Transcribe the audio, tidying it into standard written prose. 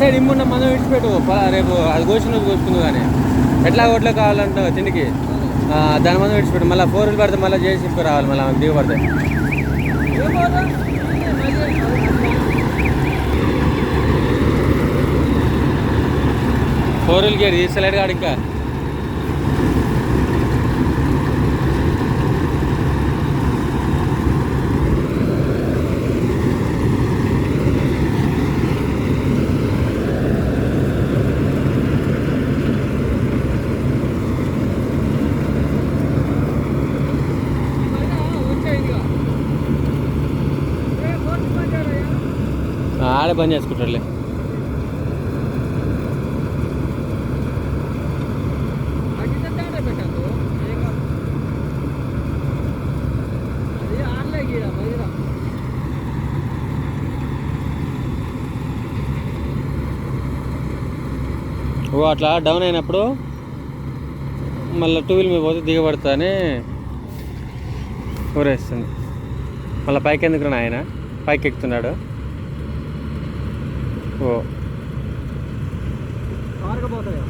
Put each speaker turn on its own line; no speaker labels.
side ఇమ్మున్న మనం విడిచిపెట్టు రేపు అది కోసుకుంది కానీ ఎట్లా ఒట్లో కావాలంటావు తిండికి దాని మంది విడిచిపెట్టు మళ్ళీ 4 వీల్ పడితే మళ్ళీ చేసి ఇంపు రావాలి మళ్ళీ దిగబడతాయి 4 వీల్ గేర్ తీస్తలేడు కాడు ఇంకా ఆడే బంద్ చేసుకుంటాడులే ఓ అట్లా డౌన్ అయినప్పుడు మళ్ళీ 2 వీల్ మీద పోతే దిగబడతానే ఊరేస్తుంది మళ్ళీ పైకి ఎందుకు ఆయన పైకి ఎక్కుతున్నాడు ఓ
పోతాయా